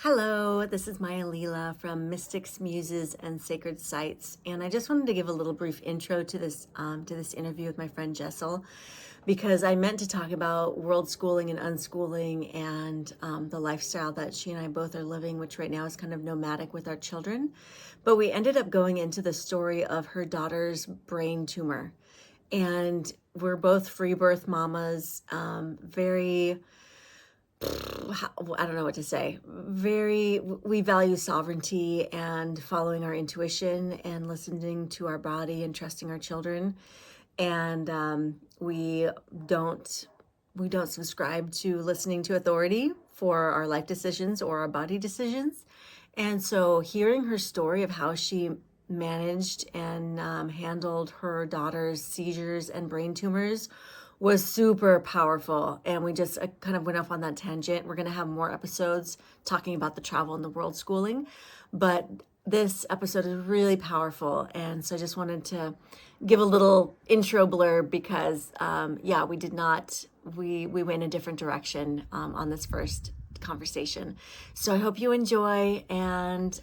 Hello, this is Maya Lila from Mystics, Muses, and Sacred Sites, and I just wanted to give a little brief intro to this interview with my friend Jessyl, because I meant to talk about world schooling and unschooling and the lifestyle that she and I both are living, which right now is kind of nomadic with our children. But we ended up going into the story of her daughter's brain tumor, and we're both free birth mamas, very I don't know what to say. We value sovereignty and following our intuition and listening to our body and trusting our children. And don't we don't subscribe to listening to authority for our life decisions or our body decisions. And so, hearing her story of how she managed and handled her daughter's seizures and brain tumors was super powerful. And we just kind of went off on that tangent. We're going to have more episodes talking about the travel and the world schooling. But this episode is really powerful. And so I just wanted to give a little intro blurb because, we went a different direction on this first conversation. So I hope you enjoy, and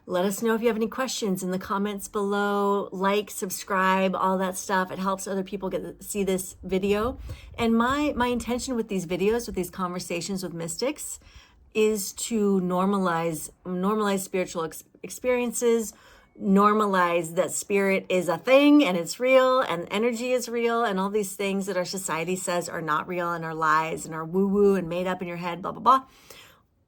let us know if you have any questions in the comments below. Like, subscribe, all that stuff. It helps other people get to see this video. And my intention with these videos, with these conversations with mystics, is to normalize spiritual experiences, normalize that spirit is a thing and it's real and energy is real, and all these things that our society says are not real and are lies and are woo-woo and made up in your head, blah, blah, blah.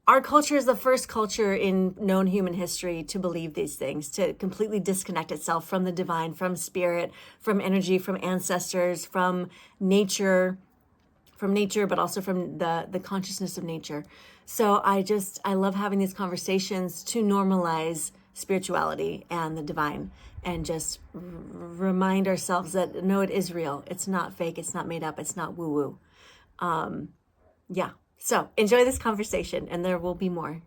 Our culture is the first culture in known human history to believe these things, to completely disconnect itself from the divine, from spirit, from energy, from ancestors, from nature, but also from the consciousness of nature. So I love having these conversations to normalize spirituality and the divine, and just remind ourselves that no, it is real. It's not fake. It's not made up. It's not woo-woo. Yeah. So enjoy this conversation, and there will be more.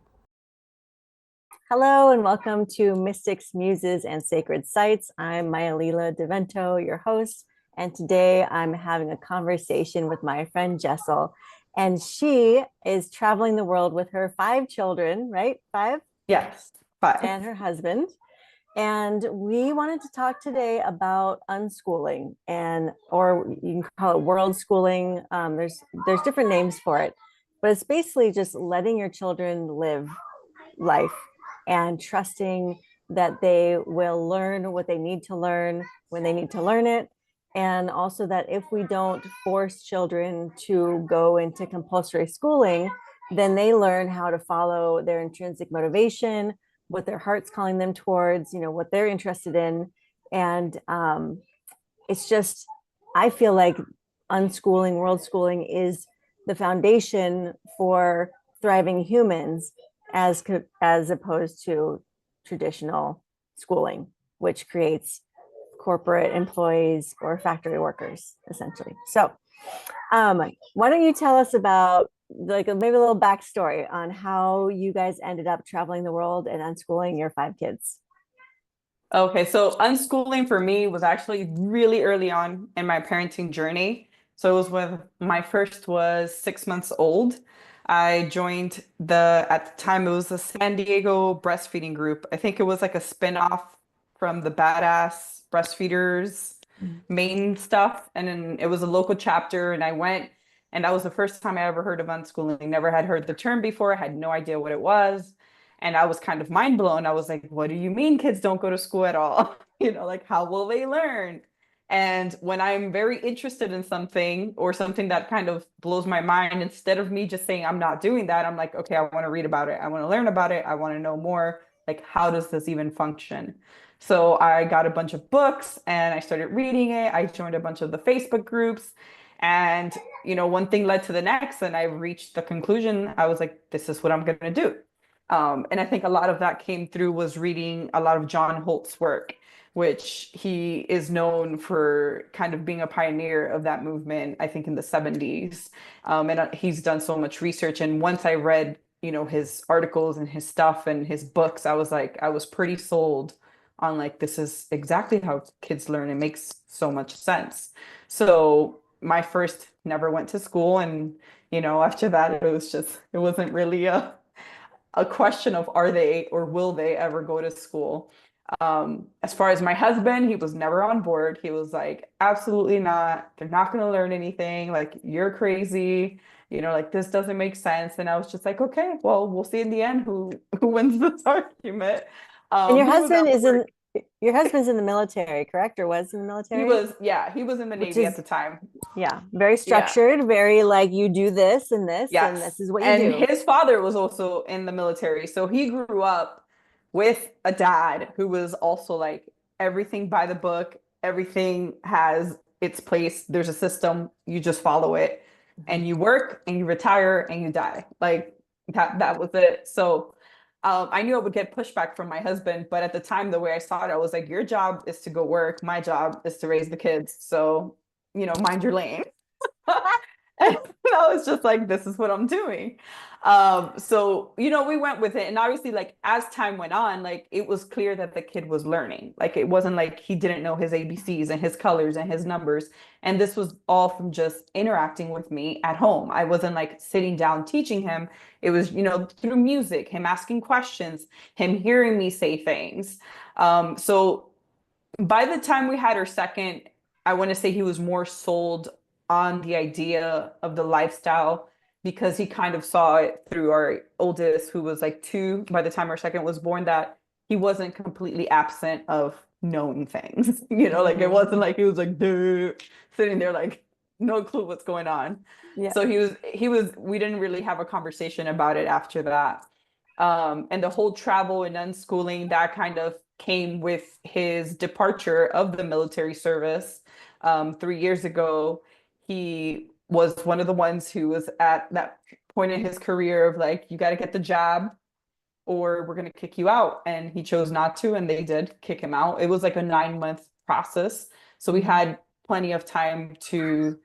Hello, and welcome to Mystics, Muses, and Sacred Sites. I'm Maya Lila di Vento, your host, and today I'm having a conversation with my friend Jessyl, and she is traveling the world with her 5 children, right? 5? Yes, 5. And her husband. And we wanted to talk today about unschooling, or you can call it world schooling. There's different names for it, but it's basically just letting your children live life and trusting that they will learn what they need to learn when they need to learn it. And also that if we don't force children to go into compulsory schooling, then they learn how to follow their intrinsic motivation, what their heart's calling them towards, what they're interested in. And it's just, I feel like unschooling, world schooling is the foundation for thriving humans as opposed to traditional schooling, which creates corporate employees or factory workers, essentially. So why don't you tell us about maybe a little backstory on how you guys ended up traveling the world and unschooling your 5 kids? Okay, so unschooling for me was actually really early on in my parenting journey. So it was when my first was 6 months old. I joined at the time, it was the San Diego breastfeeding group. I think it was like a spin-off from the Badass Breastfeeders main stuff. And then it was a local chapter, and I went, and that was the first time I ever heard of unschooling. Never had heard the term before, had no idea what it was. And I was kind of mind blown. I was like, what do you mean kids don't go to school at all? Like, how will they learn? And when I'm very interested in something, or something that kind of blows my mind, instead of me just saying I'm not doing that, I'm like, okay, I want to read about it. I want to learn about it. I want to know more. Like, how does this even function? So I got a bunch of books and I started reading it. I joined a bunch of the Facebook groups, and, one thing led to the next. And I reached the conclusion. I was like, this is what I'm going to do. And I think a lot of that came through was reading a lot of John Holt's work, which he is known for kind of being a pioneer of that movement, I think in the 70s. And he's done so much research. And once I read, his articles and his stuff and his books, I was pretty sold on, like, this is exactly how kids learn. It makes so much sense. So my first never went to school. And, after that, it wasn't really a question of are they or will they ever go to school. As far as my husband, he was never on board. He was like, absolutely not. They're not going to learn anything. Like, you're crazy. Like this doesn't make sense. And I was just like, okay, well, we'll see in the end who wins this argument. And He was at work. your husband's in the military, correct? Or was in the military? Yeah, he was in the Which Navy at is, the time. yeah, very Yeah. structured, very like you do this and this Yes. is what you And do. his father was also in the military. So he grew up with a dad who was also like everything by the book, everything has its place. There's a system, you just follow it Mhm. and you work and you retire and you die. Like that was it. So I knew I would get pushback from my husband, but at the time, the way I saw it, I was like, your job is to go work. My job is to raise the kids. So, mind your lane. And I was just like, this is what I'm doing. So, we went with it. And obviously, like, as time went on, like, it was clear that the kid was learning. Like, it wasn't like he didn't know his ABCs and his colors and his numbers. And this was all from just interacting with me at home. I wasn't like sitting down teaching him. It was, through music, him asking questions, him hearing me say things. So by the time we had our second, I want to say he was more sold on the idea of the lifestyle because he kind of saw it through our oldest, who was like 2 by the time our second was born, that he wasn't completely absent of knowing things. Like it wasn't Mhm. like he was like duh, sitting there like no clue what's going on. Yeah. So we didn't really have a conversation about it after that. And the whole travel and unschooling that kind of came with his departure of the military service 3 years ago. He was one of the ones who was at that point in his career of like, you got to get the job or we're going to kick you out. And he chose not to, and they did kick him out. It was like a 9-month process. So we Mhm. had plenty of time to,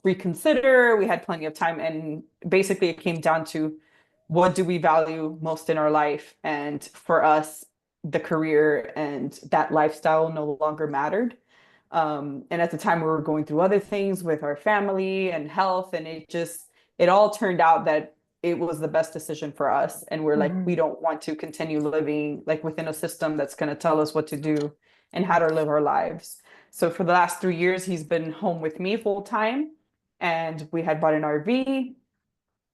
reconsider. We had plenty of time. And basically, it came down to what do we value most in our life? And for us, the career and that lifestyle no longer mattered. And at the time, we were going through other things with our family and health, and it all turned out that it was the best decision for us. And we're like, we Mhm. don't want to continue living like within a system that's going to tell us what to do and how to live our lives. So for the last 3 years, he's been home with me full time. And we had bought an RV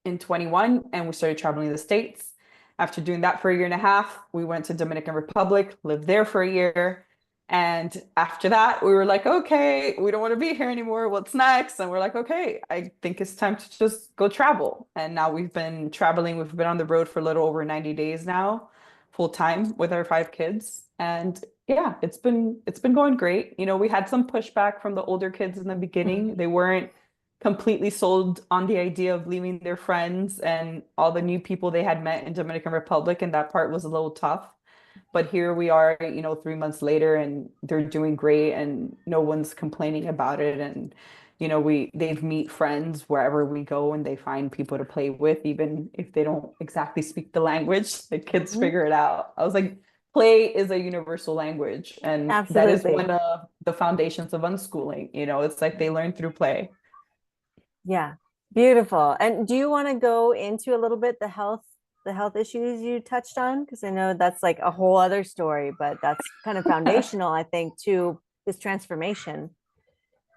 in 21 and we started traveling the States. After doing that for a year and a half, we went to Dominican Republic, lived there for a year. And after that, we were like, okay, we don't want to be here anymore. What's next? And we're like, okay, I think it's time to just go travel. And now we've been traveling. We've been on the road for a little over 90 days now, full time with our 5 kids. And yeah, it's been going great. We had some pushback from the older kids in the beginning. They weren't completely sold on the idea of leaving their friends and all the new people they had met in Dominican Republic, and that part was a little tough. But here we are, 3 months later, and they're doing great, and no one's complaining about it. And they've meet friends wherever we go, and they find people to play with, even if they don't exactly speak the language. The kids Mhm. figure it out. I was like, play is a universal language, and that is Absolutely. one of the foundations of unschooling. It's like they learn through play. Yeah. Beautiful. And do you want to go into a little bit the health issues you touched on? Because I know that's like a whole other story, but that's kind of foundational, I think, to this transformation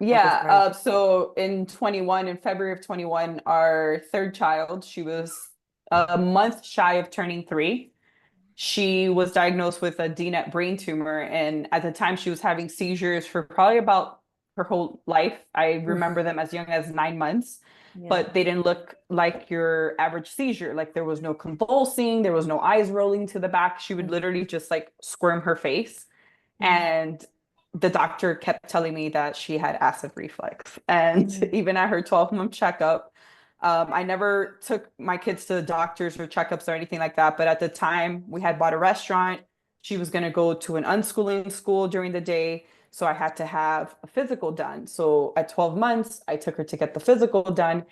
at this Yeah, part of your life. so in February of 21, our third child, she was a month shy of turning 3. She was diagnosed with a DNET brain tumor, and at the time she was having seizures for probably about her whole life. I remember Oof. them as young as 9 months, Yeah. but they didn't look like your average seizure. Like there was no convulsing, there was no eyes rolling to the back. She would Mhm. literally just like squirm her face. Mhm. And the doctor kept telling me that she had acid reflux. And Mhm. even at her 12-month checkup, I never took my kids to the doctors or checkups or anything like that. But at the time, we had bought a restaurant. She was going to go to an unschooling school during the day. So I had to have a physical done. So at 12 months, I took her to get the physical done.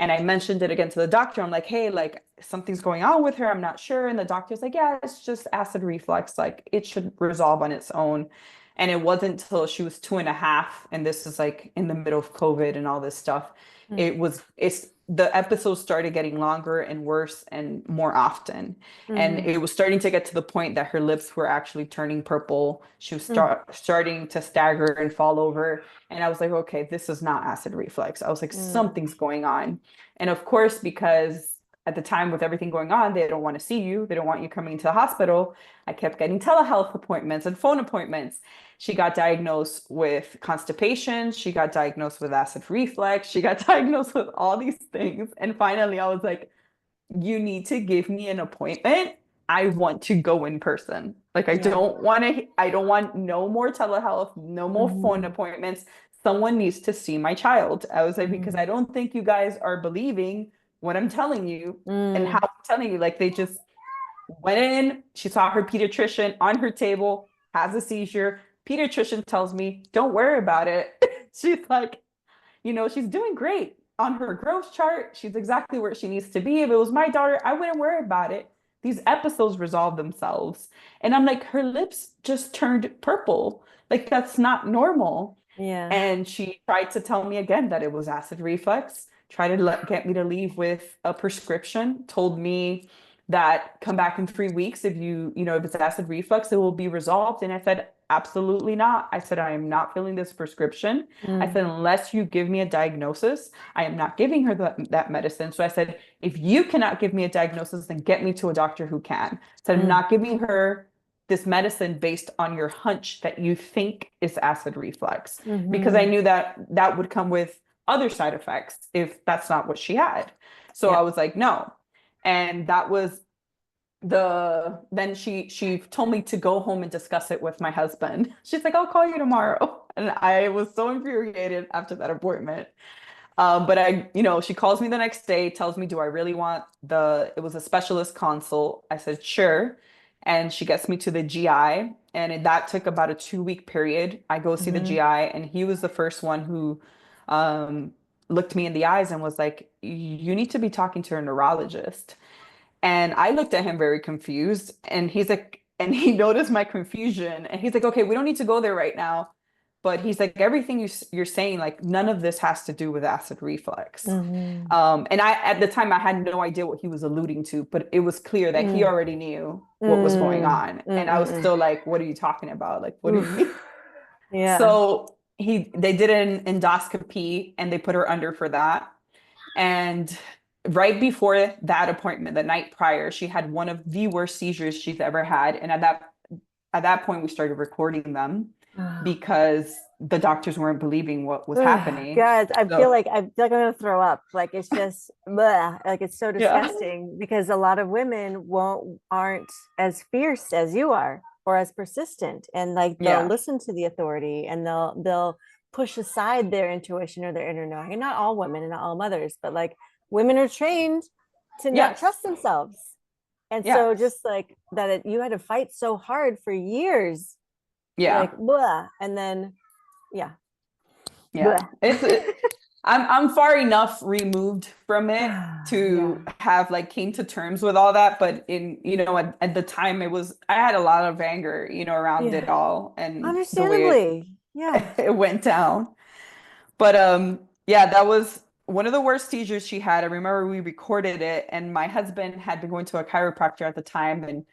And I mentioned it again to the doctor. I'm like, hey, like something's going on with her. I'm not sure. And the doctor's like, yeah, it's just acid reflux. Like it should resolve on its own. And it wasn't until she was 2.5, and this is like in the middle of COVID and all this stuff. Mhm. It's the episodes started getting longer and worse and more often. And Mm-hmm. it was starting to get to the point that her lips were actually turning purple. She was starting to stagger and fall over. And I was like, okay, this is not acid reflux. I was like, Mm-hmm. something's going on. And of course, because at the time with everything going on, they don't want to see you. They don't want you coming to the hospital. I kept getting telehealth appointments and phone appointments. She got diagnosed with constipation. She got diagnosed with acid reflux. She got diagnosed with all these things. And finally, I was like, you need to give me an appointment. I want to go in person. Like, Yeah. I don't want no more telehealth, no more phone Mm-hmm. appointments. Someone needs to see my child. I was like, because Mm-hmm. I don't think you guys are believing what I'm telling you and how Mm. I'm telling you. Like, they just went in, she saw her pediatrician on her table, has a seizure. Pediatrician tells me, don't worry about it. She's like, she's doing great on her growth chart. She's exactly where she needs to be. If it was my daughter, I wouldn't worry about it. These episodes resolve themselves. And I'm like, her lips just turned purple. Like, that's not normal. Yeah. And she tried to tell me again that it was acid reflux, tried to get me to leave with a prescription, told me that come back in 3 weeks if it's acid reflux, it will be resolved. And I said, absolutely not. I said, I am not filling this prescription. I Mm. said, unless you give me a diagnosis, I am not giving her that medicine. So I said, if you cannot give me a diagnosis, then get me to a doctor who can. I said, I'm Mm. not giving her this medicine based on your hunch that you think is acid reflux, because I Mm-hmm. knew that that would come with other side effects if that's not what she had. So I Yeah. was like, no. And that was then she told me to go home and discuss it with my husband. She's like, I'll call you tomorrow. And I was so infuriated after that appointment. But she calls me the next day, tells me, do I really want it was a specialist consult. I said, sure. And she gets me to the GI. And that took about a 2-week period. I go see the Mm-hmm. GI, and he was the first one who um, looked me in the eyes and was like, you need to be talking to a neurologist. And I looked at him very confused, and he's like, and he noticed my confusion, and he's like, okay, we don't need to go there right now. But he's like, everything you're saying, like, none of this has to do with acid reflux. Mm-hmm. And at the time, I had no idea what he was alluding to, but it was clear that he Mm. already knew what was going Mm. on. And I was Mm-mm-mm. still like, what are you talking about? Like, what do you mean? Oof. Yeah. So they did an endoscopy, and they put her under for that. And right before that appointment, the night prior, she had one of the worst seizures she's ever had. And at that point, we started recording them because the doctors weren't believing what was Ugh, happening. God, So I feel like I'm gonna throw up. Like it's just bleh, like it's so yeah, disgusting because a lot of women aren't as fierce as you are or as persistent, and like they'll yeah, listen to the authority and they'll push aside their intuition or their inner knowing. And not all women and not all mothers, but like women are trained to not yes, trust themselves. And so yes, just like that you had to fight so hard for years, yeah, like blah, and then yeah. yeah. Blah. I'm far enough removed from it Yeah. to have like came to terms with all that. But at the time, I had a lot of anger, around Yeah. it all and the way Understandably. Yeah. it went down. But yeah, that was one of the worst seizures she had. I remember we recorded it, and my husband had been going to a chiropractor at the time, and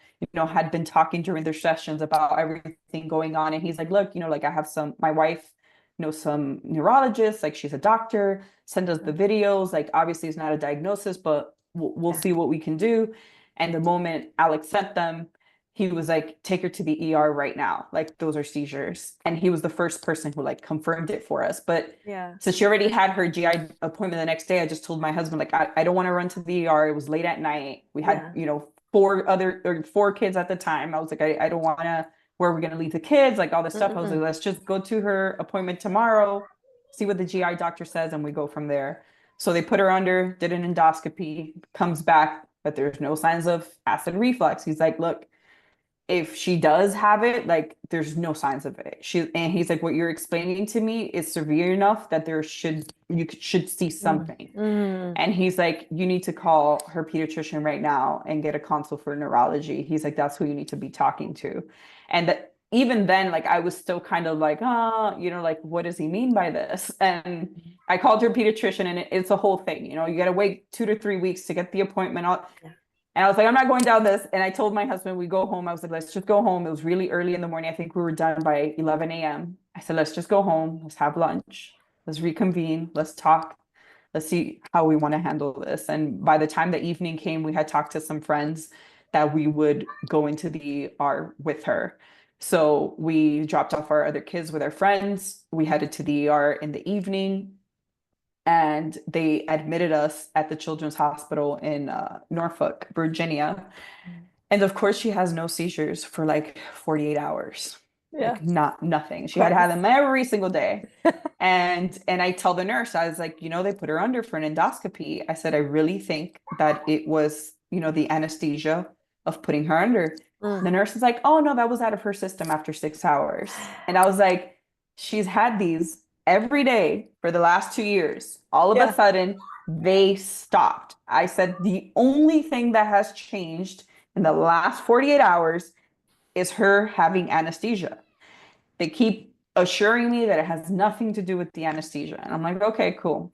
had been talking during their sessions about everything going on. And he's like, look, like I have my wife knows some neurologists, like she's a doctor, send us the videos. Like obviously it's not a diagnosis, but we'll Yeah. see what we can do. And the moment Alex sent them, he was like, take her to the ER right now. Like those are seizures. And he was the first person who like confirmed it for us. But Yeah. since she already had her GI appointment the next day, I just told my husband, like, I don't want to run to the ER. It was late at night. We had, Yeah. four kids at the time. I was like, I don't want to, where are we going to leave the kids? Like all this stuff. I was like, Mm-mm. let's just go to her appointment tomorrow, see what the GI doctor says, and we go from there. So they put her under, did an endoscopy, comes back, but there's no signs of acid reflux. He's like, look, if she does have it, like there's no signs of it. He's like, what you're explaining to me is severe enough that you should see Mm. something. Mm. And he's like, you need to call her pediatrician right now and get a consult for neurology. He's like, that's who you need to be talking to. And even then, like I was still kind of like, like, what does he mean by this? And I called her pediatrician, and it's a whole thing. You got to wait 2 to 3 weeks to get the appointment. Yeah. And I was like, I'm not going down this. And I told my husband, we go home. I was like, let's just go home. It was really early in the morning. I think we were done by 11 a.m. I said, let's just go home. Let's have lunch. Let's reconvene. Let's talk. Let's see how we want to handle this. And by the time the evening came, we had talked to some friends that we would go into the ER with her. So we dropped off our other kids with our friends. We headed to the ER in the evening, and they admitted us at the Children's Hospital in Norfolk, Virginia. And of course, she has no seizures for like 48 hours. Yeah. Like nothing. She had them every single day. And I tell the nurse, I was like, they put her under for an endoscopy. I said, I really think that it was, the anesthesia of putting her under. The nurse is like, oh no, that was out of her system after 6 hours. And I was like, she's had these every day for the last 2 years. All of a sudden, they stopped. I said, the only thing that has changed in the last 48 hours is her having anesthesia. They keep assuring me that it has nothing to do with the anesthesia. And I'm like, okay, cool.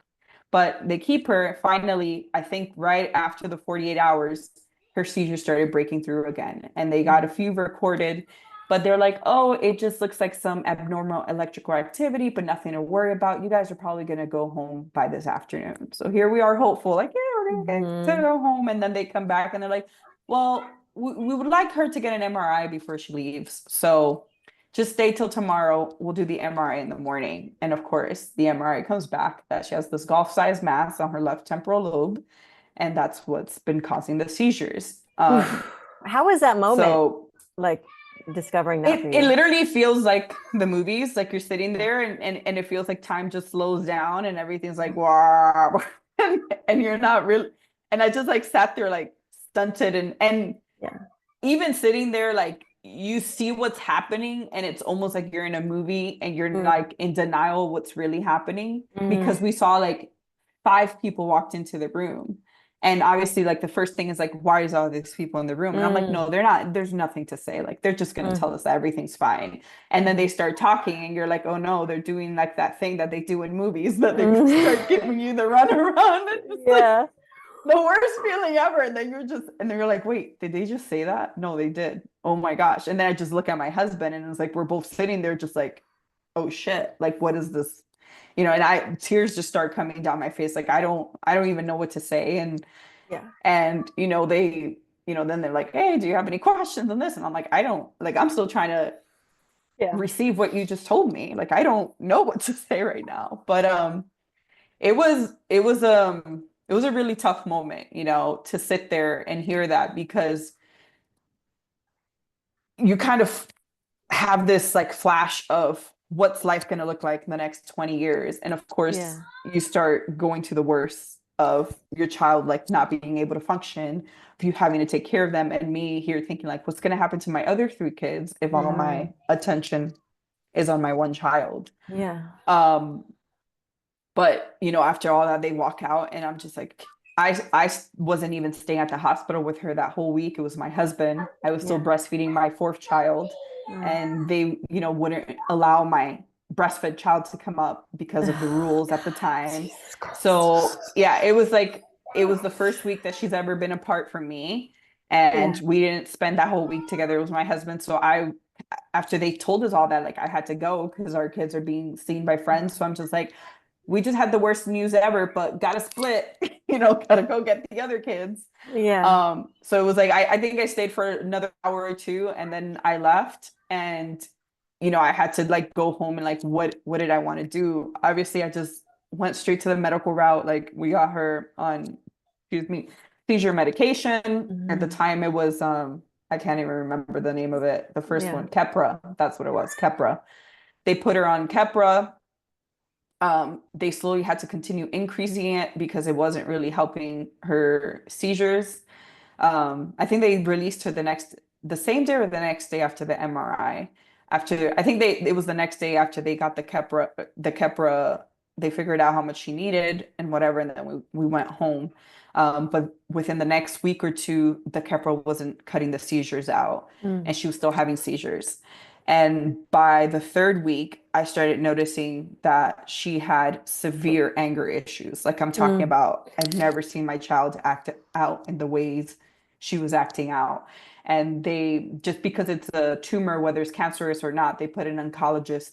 But they keep her. Finally, I think right after the 48 hours, her seizures started breaking through again. And they got a few recorded, but they're like, oh, it just looks like some abnormal electrical activity, but nothing to worry about. You guys are probably going to go home by this afternoon. So here we are, hopeful, like, yeah, we're going to go home. And then they come back and they're like, well, we would like her to get an MRI before she leaves. So just stay till tomorrow. We'll do the MRI in the morning. And of course, the MRI comes back that she has this golf-sized mass on her left temporal lobe. And that's what's been causing the seizures. How was that moment? So, like discovering that for you? It literally feels like the movies, like you're sitting there and it feels like time just slows down and everything's like, wow. and you're not really, and I just like sat there like stunted and even sitting there, like you see what's happening and it's almost like you're in a movie and you're like in denial what's really happening because we saw like 5 people walked into the room. And obviously, like the first thing is like, why is all these people in the room? And I'm like, no, they're not. There's nothing to say. Like, they're just going to tell us that everything's fine. And then they start talking and you're like, oh no, they're doing like that thing that they do in movies that they start giving you the runaround. And it's like the worst feeling ever. And then you're like, wait, did they just say that? No, they did. Oh my gosh. And then I just look at my husband and it's like, we're both sitting there just like, oh shit, like, what is this? And tears just start coming down my face. Like, I don't even know what to say. And they, then they're like, hey, do you have any questions on this? And I'm like, I don't, like, I'm still trying to receive what you just told me. Like, I don't know what to say right now. But it was a really tough moment, to sit there and hear that, because you kind of have this like flash of what's life going to look like in the next 20 years. And of course, you start going to the worst of your child, like not being able to function, of you having to take care of them. And me here thinking like, what's going to happen to my other 3 kids if all of my attention is on my one child? But after all that, they walk out and I'm just like, I wasn't even staying at the hospital with her that whole week. It was my husband. I was still breastfeeding my 4th child. And they, wouldn't allow my breastfed child to come up because of the rules at the time. So it was the first week that she's ever been apart from me. And we didn't spend that whole week together. It was my husband. So after they told us all that, like I had to go because our kids are being seen by friends. So I'm just like, we just had the worst news ever, but gotta split, gotta go get the other kids. So it was like, I think I stayed for another hour or 2 and then I left, and, I had to like go home and like, what did I want to do? Obviously I just went straight to the medical route. Like we got her on, seizure medication. At the time it was, I can't even remember the name of it. The first one, Keppra. That's what it was. Keppra. They put her on Keppra. They slowly had to continue increasing it because it wasn't really helping her seizures. I think they released her the same day or the next day after the MRI. It was the next day after they got the Keppra, they figured out how much she needed and whatever, and then we went home. But within the next week or 2, the Keppra wasn't cutting the seizures out, and she was still having seizures. And by the third week, I started noticing that she had severe anger issues. Like I'm talking about, I've never seen my child act out in the ways she was acting out. And they, just because it's a tumor, whether it's cancerous or not, they put an oncologist,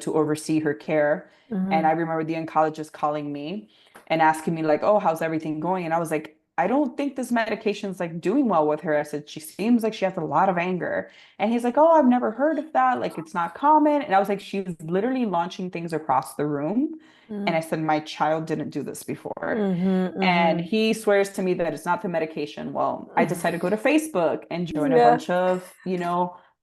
to oversee her care. And I remember the oncologist calling me and asking me like, "Oh, how's everything going?" And I was like, "I don't think this medication's like doing well with her." I said, "She seems like she has a lot of anger." And he's like, "Oh, I've never heard of that. Like, it's not common." And I was like, "She's literally launching things across the room." And I said, "My child didn't do this before." And he swears to me that it's not the medication. Well, I decided to go to Facebook and join a bunch of,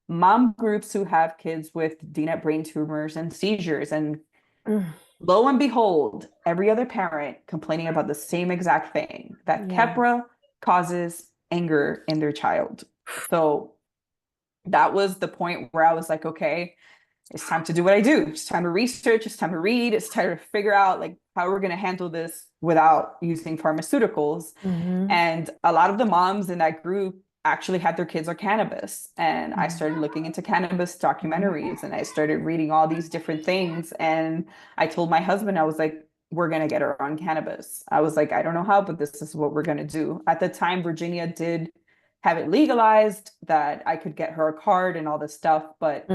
mom groups who have kids with DNET brain tumors and seizures. And lo and behold, every other parent complaining about the same exact thing, that Keppra causes anger in their child. So that was the point where I was like, okay, it's time to do what I do. It's time to research. It's time to read. It's time to figure out like how we're going to handle this without using pharmaceuticals. And a lot of the moms in that group actually had their kids on cannabis. And I started looking into cannabis documentaries and I started reading all these different things. And I told my husband, I was like, we're going to get her on cannabis. I was like, I don't know how, but this is what we're going to do. At the time, Virginia did have it legalized that I could get her a card and all this stuff. But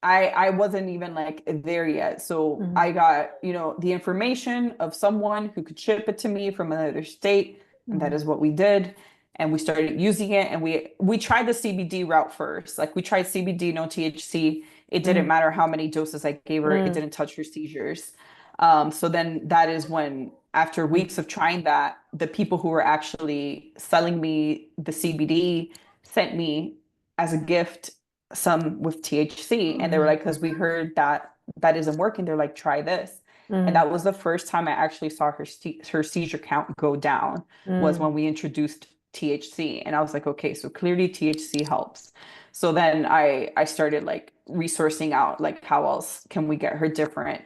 I wasn't even like there yet. So I got, the information of someone who could ship it to me from another state. And that is what we did. And we started using it. And we tried the CBD route first. Like we tried CBD, no THC. It didn't matter how many doses I gave her. It didn't touch her seizures. So then that is when, after weeks of trying that, the people who were actually selling me the CBD sent me as a gift some with THC. And they were like, because we heard that isn't working. They're like, try this. And that was the first time I actually saw her seizure count go down, was when we introduced THC. And I was like, okay, so clearly THC helps. So then I started like resourcing out like how else can we get her different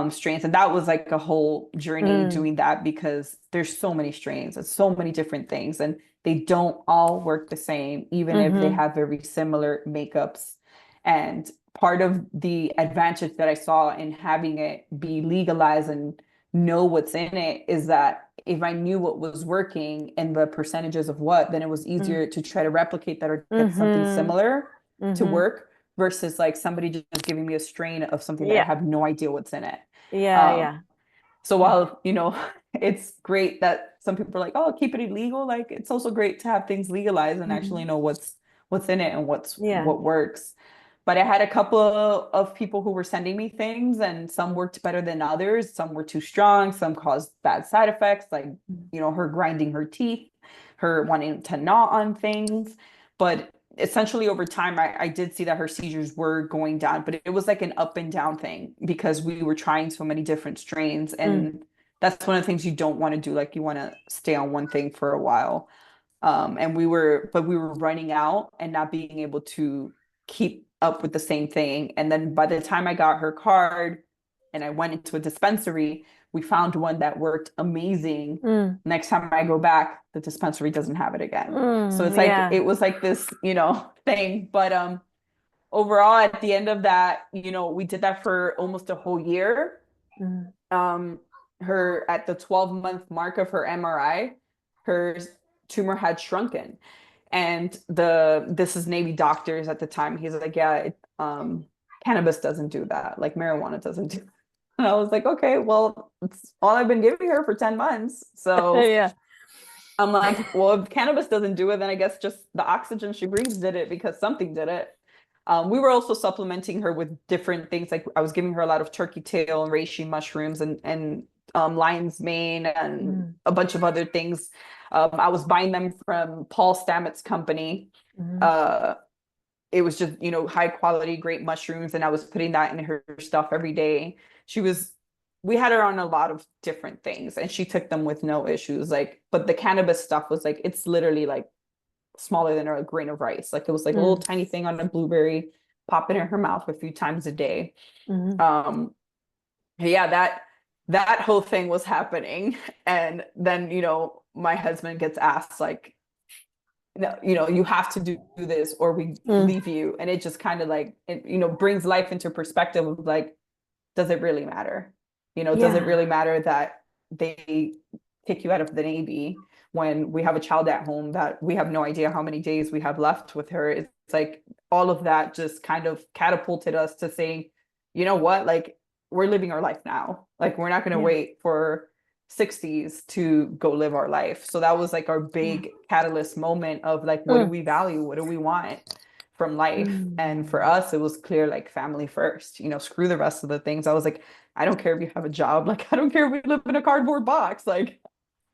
strains. And that was like a whole journey doing that, because there's so many strains and so many different things. And they don't all work the same, even if they have very similar makeups. And part of the advantage that I saw in having it be legalized and know what's in it is that if I knew what was working and the percentages of what, then it was easier to try to replicate that or get something similar to work, versus like somebody just giving me a strain of something that I have no idea what's in it. So while, it's great that some people are like, oh, keep it illegal, like it's also great to have things legalized and actually know what's in it and what works. But I had a couple of people who were sending me things, and some worked better than others. Some were too strong, some caused bad side effects, like, her grinding her teeth, her wanting to gnaw on things. But essentially over time, I did see that her seizures were going down, but it was like an up and down thing because we were trying so many different strains. And that's one of the things you don't want to do. Like you want to stay on one thing for a while. And we were running out and not being able to keep up with the same thing. And then by the time I got her card and I went into a dispensary, we found one that worked amazing. Next time I go back, the dispensary doesn't have it again. So it's like, it was like this, thing. But overall, at the end of that, we did that for almost a whole year. Her, at the 12-month mark of her MRI, her tumor had shrunken. And this is Navy doctors at the time. He's like, yeah, cannabis doesn't do that. Like marijuana doesn't do that. And I was like, okay, well, it's all I've been giving her for 10 months. So I'm like, well, if cannabis doesn't do it, then I guess just the oxygen she breathes did it, because something did it. We were also supplementing her with different things. Like I was giving her a lot of turkey tail and reishi mushrooms and lion's mane and a bunch of other things. I was buying them from Paul Stamets' company. It was just, high quality, great mushrooms. And I was putting that in her stuff every day. We had her on a lot of different things and she took them with no issues. But the cannabis stuff was like, it's literally like smaller than a grain of rice. Like it was like a little tiny thing on a blueberry, pop it in her mouth a few times a day. Yeah, that whole thing was happening. And then, my husband gets asked like, no, you have to do this or we leave you. And it just kind of like, it, brings life into perspective of like, does it really matter? Does it really matter that they kick you out of the Navy when we have a child at home that we have no idea how many days we have left with her? It's like all of that just kind of catapulted us to saying, you know what, like we're living our life now. Like we're not going to wait for 60s to go live our life. So that was like our big catalyst moment of like, what do we value? What do we want from life? And for us, it was clear, like family first, screw the rest of the things. I was like, I don't care if you have a job. Like, I don't care if we live in a cardboard box. Like,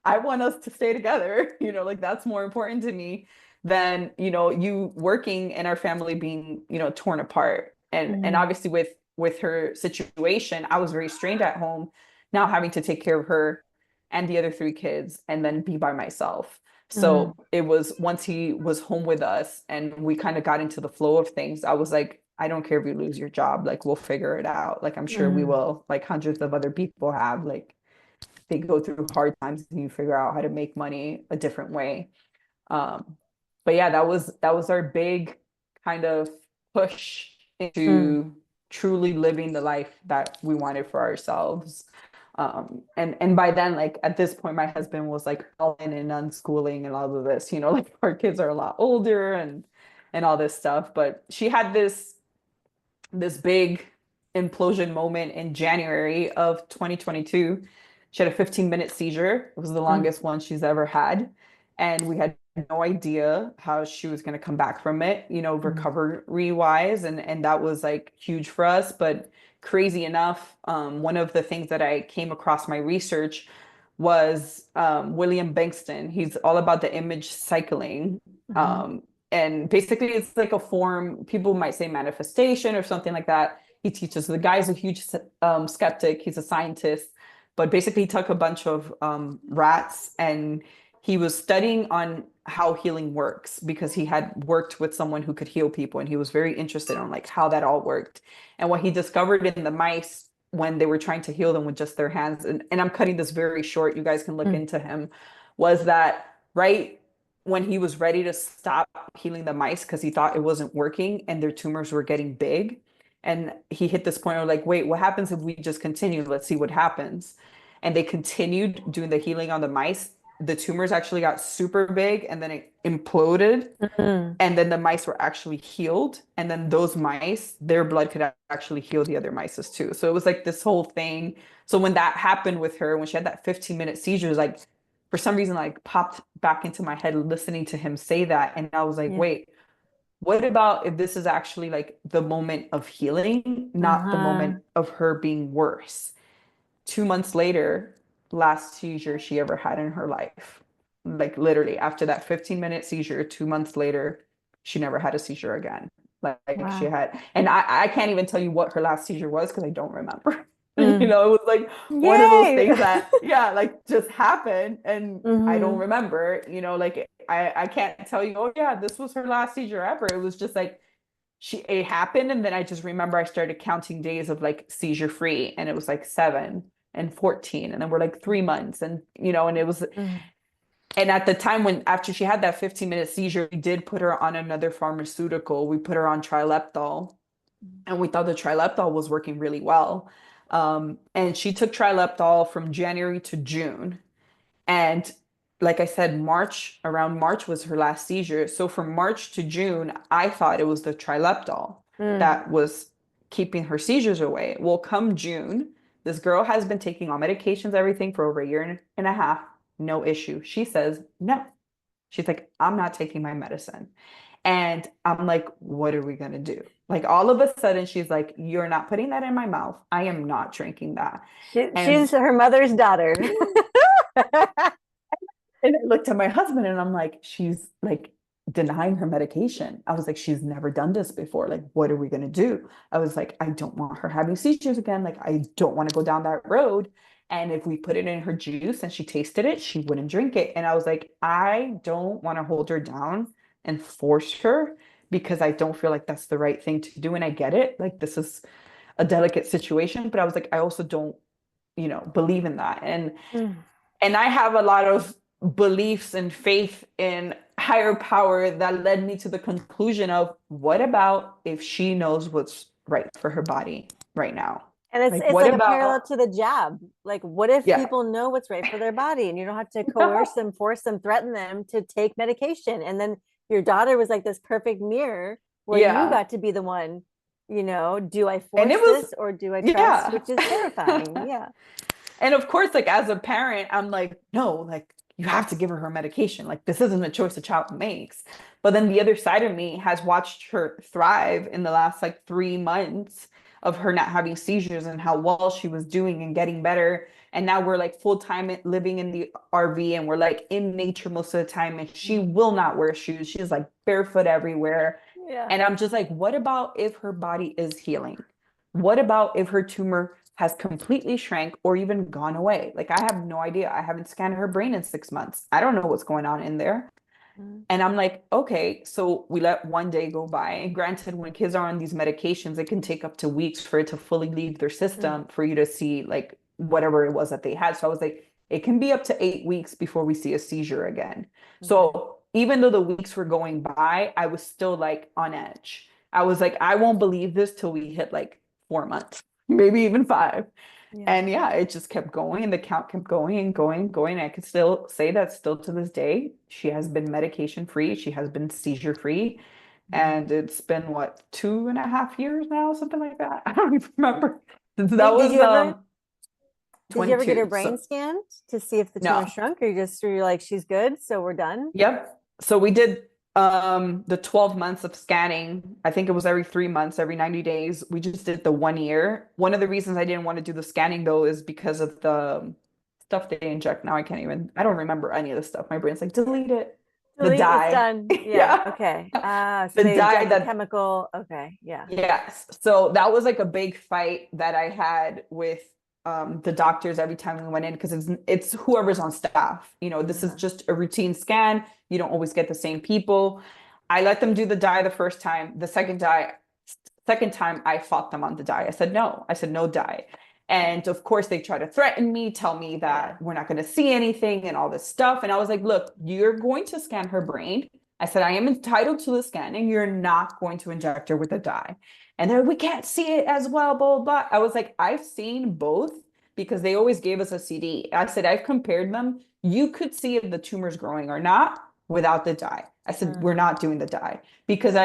I want us to stay together, like that's more important to me than, you working and our family being, torn apart. And obviously with her situation, I was very strained at home, now having to take care of her and the other 3 kids and then be by myself. So it was once he was home with us and we kind of got into the flow of things, I was like, I don't care if you lose your job, like we'll figure it out. Like I'm sure we will, like hundreds of other people have, like they go through hard times and you figure out how to make money a different way. But yeah, that was our big kind of push into truly living the life that we wanted for ourselves. And by then, like at this point, my husband was like all in and unschooling and all of this, like our kids are a lot older and all this stuff. But she had this big implosion moment in January of 2022. She had a 15-minute seizure. It was the longest one she's ever had. And we had no idea how she was going to come back from it, recovery wise. And that was like huge for us. But crazy enough, one of the things that I came across my research was William Bankston. He's all about the image cycling. And basically it's like a form, people might say manifestation or something like that. He teaches, the guy's a huge skeptic. He's a scientist, but basically he took a bunch of rats and he was studying on how healing works because he had worked with someone who could heal people and he was very interested in like how that all worked. And what he discovered in the mice when they were trying to heal them with just their hands, and I'm cutting this very short, you guys can look into him, was that right when he was ready to stop healing the mice because he thought it wasn't working and their tumors were getting big. And he hit this point of like, wait, what happens if we just continue? Let's see what happens. And they continued doing the healing on the mice. The tumors actually got super big and then it imploded. And then the mice were actually healed. And then those mice, their blood could actually heal the other mice too. So it was like this whole thing. So when that happened with her, when she had that 15-minute seizure, it was like, for some reason, like popped back into my head listening to him say that. And I was like, wait, what about if this is actually like the moment of healing, not the moment of her being worse? 2 months later, last seizure she ever had in her life. Like literally after that 15-minute seizure, 2 months later, she never had a seizure again. Like she had, and I can't even tell you what her last seizure was because I don't remember. It was like one of those things that, like just happened and I don't remember, like I can't tell you, oh yeah, this was her last seizure ever. It was just like it happened. And then I just remember I started counting days of like seizure free and it was like 7 and 14. And then we're like 3 months and, and it was, and at the time after she had that 15-minute seizure, we did put her on another pharmaceutical. We put her on trileptal and we thought the trileptal was working really well. And she took trileptal from January to June. And like I said, around March was her last seizure. So from March to June, I thought it was the trileptal that was keeping her seizures away. Well, come June, this girl has been taking all medications, everything for over a year and a half, no issue. She says, no. She's like, I'm not taking my medicine. And I'm like, what are we going to do? Like all of a sudden, she's like, you're not putting that in my mouth. I am not drinking that. She's her mother's daughter. And I looked at my husband and I'm like, she's like denying her medication. I was like, she's never done this before. Like, what are we going to do? I was like, I don't want her having seizures again. Like, I don't want to go down that road. And if we put it in her juice and she tasted it, she wouldn't drink it. And I was like, I don't want to hold her down and force her because I don't feel like that's the right thing to do. And I get it. Like, this is a delicate situation. But I was like, I also don't, believe in that. And I have a lot of beliefs and faith in higher power that led me to the conclusion of, what about if she knows what's right for her body right now? And it's What like a about, parallel to the jab. Like, what if yeah. people know what's right for their body and you don't have to coerce them, force them, threaten them to take medication? And then your daughter was like this perfect mirror where you got to be the one, do I And force it was, this or do I trust? yeah. Which is terrifying. Yeah. And of course, like as a parent, I'm like, no, like you have to give her medication. Like this isn't a choice a child makes. But then the other side of me has watched her thrive in the last like 3 months of her not having seizures and how well she was doing and getting better. And now we're like full time living in the RV and we're like in nature most of the time. And she will not wear shoes. She's like barefoot everywhere. Yeah. And I'm just like, what about if her body is healing? What about if her tumor has completely shrank or even gone away? Like, I have no idea. I haven't scanned her brain in 6 months. I don't know what's going on in there. And I'm like, okay, so we let one day go by. And granted, when kids are on these medications, it can take up to weeks for it to fully leave their system for you to see like whatever it was that they had. So I was like, it can be up to 8 weeks before we see a seizure again. So even though the weeks were going by, I was still like on edge. I was like, I won't believe this till we hit like 4 months, maybe even 5. And yeah, it just kept going and the count kept going and going and going. I could still say that still to this day, she has been medication free. She has been seizure free. And it's been what, 2.5 years now, something like that. I don't even remember. That was did you ever get her 22. brain scanned to see if the No. tumor shrunk, or you're like, she's good, so we're done? Yep. So we did the 12 months of scanning. I think it was every 3 months, every 90 days. We just did the 1 year. One of the reasons I didn't want to do the scanning though is because of the stuff they inject. Now I don't remember any of the stuff. My brain's like, delete it. The dye. It's done. Yeah. Okay. So The they dye inject that chemical. Okay. Yeah. Yes. So that was like a big fight that I had with the doctors every time we went in, because it's whoever's on staff. This is just a routine scan. You don't always get the same people. I let them do the dye the first time. The second time I fought them on the dye. I said no. I said no dye. And of course they try to threaten me, tell me that we're not going to see anything and all this stuff. And I was like, look, you're going to scan her brain. I said, I am entitled to the scanning. You're not going to inject her with a dye. And then we can't see it as well, blah, blah, blah. I was like, I've seen both because they always gave us a CD. I said, I've compared them. You could see if the tumor's growing or not without the dye. I said, we're not doing the dye because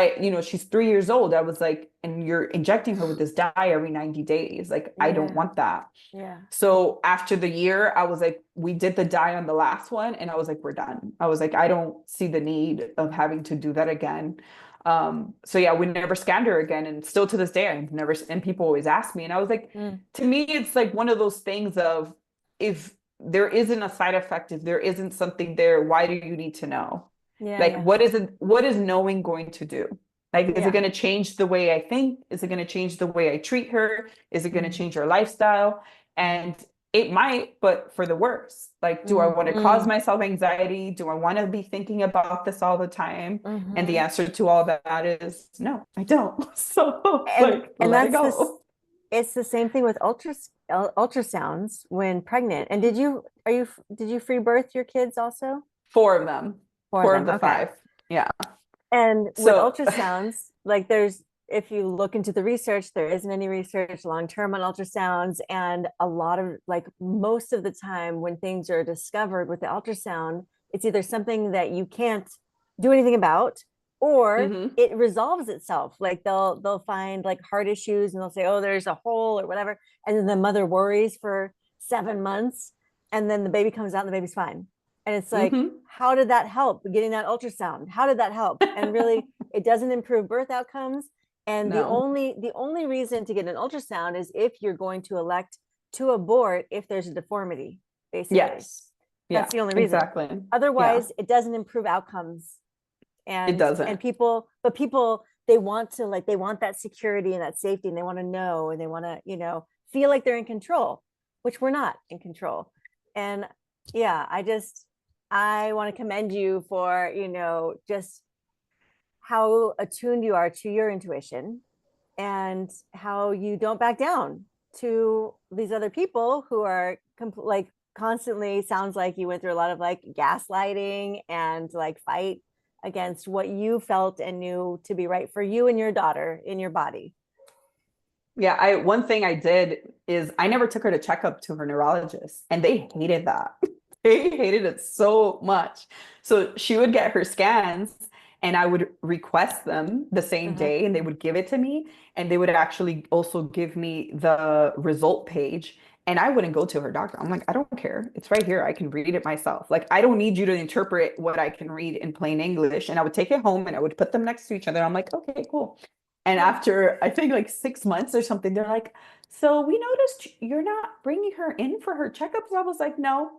she's 3 years old. I was like, and you're injecting her with this dye every 90 days. Like, I don't want that. Yeah. So after the year, I was like, we did the dye on the last one. And I was like, we're done. I was like, I don't see the need of having to do that again. So yeah, we never scanned her again. And still to this day, I've never, and people always ask me, and I was like, to me, it's like one of those things of, if there isn't a side effect, if there isn't something there, why do you need to know? What is knowing going to do? Like, is it going to change the way I think? Is it going to change the way I treat her? Is it going to change her lifestyle? And it might, but for the worse. Like, do I want to cause myself anxiety? Do I want to be thinking about this all the time? And the answer to all that is no, I don't. So let it go. It's the same thing with ultrasounds when pregnant. And did you free birth your kids also? 4 of them. Four of the okay. 5. Yeah. And with ultrasounds, like if you look into the research, there isn't any research long-term on ultrasounds. And a lot of, like, most of the time when things are discovered with the ultrasound, it's either something that you can't do anything about, or it resolves itself. Like they'll find like heart issues and they'll say, oh, there's a hole or whatever. And then the mother worries for 7 months and then the baby comes out and the baby's fine. And it's like, how did that help getting that ultrasound? How did that help? And really, it doesn't improve birth outcomes. And the only reason to get an ultrasound is if you're going to elect to abort if there's a deformity, basically. Yes. That's the only reason. Exactly. Otherwise, it doesn't improve outcomes. And it doesn't. And people, they want that security and that safety, and they want to know, and they want to, feel like they're in control, which we're not in control. And yeah, I want to commend you for, just how attuned you are to your intuition and how you don't back down to these other people who are constantly, sounds like you went through a lot of like gaslighting and like fight against what you felt and knew to be right for you and your daughter in your body. Yeah, one thing I did is I never took her to check up to her neurologist, and they hated that. They hated it so much. So she would get her scans and I would request them the same day, and they would give it to me, and they would actually also give me the result page, and I wouldn't go to her doctor. I'm like, I don't care. It's right here. I can read it myself. Like, I don't need you to interpret what I can read in plain English. And I would take it home and I would put them next to each other. I'm like, okay, cool. And after, I think like 6 months or something, they're like, so we noticed you're not bringing her in for her checkups. I was like, no.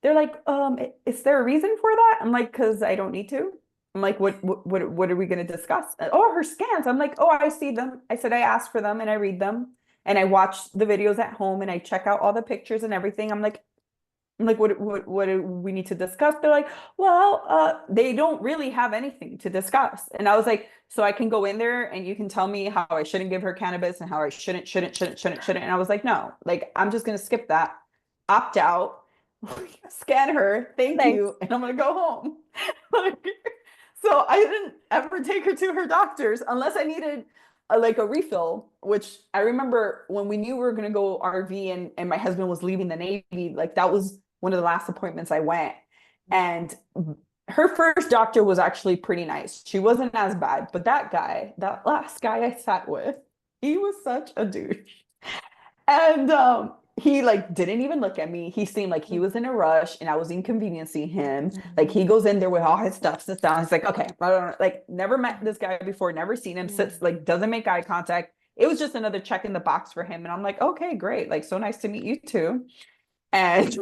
They're like, is there a reason for that? I'm like, because I don't need to. I'm like, what are we going to discuss? Oh, her scans. I'm like, oh, I see them. I said, I asked for them and I read them and I watch the videos at home and I check out all the pictures and everything. I'm like, what do we need to discuss? They're like, well, they don't really have anything to discuss. And I was like, so I can go in there and you can tell me how I shouldn't give her cannabis and how I shouldn't. And I was like, no, like, I'm just going to skip that, opt out, scan her, thank you, and I'm going to go home. So I didn't ever take her to her doctors unless I needed like a refill, which I remember when we knew we were going to go RV and my husband was leaving the Navy, like that was one of the last appointments I went. And her first doctor was actually pretty nice. She wasn't as bad, but that last guy I sat with, he was such a douche. And he like didn't even look at me. He seemed like he was in a rush and I was inconveniencing him. Like he goes in there with all his stuff, sits down. He's like, okay, like never met this guy before, never seen him, sits, like doesn't make eye contact. It was just another check in the box for him. And I'm like, okay, great. Like, so nice to meet you too. And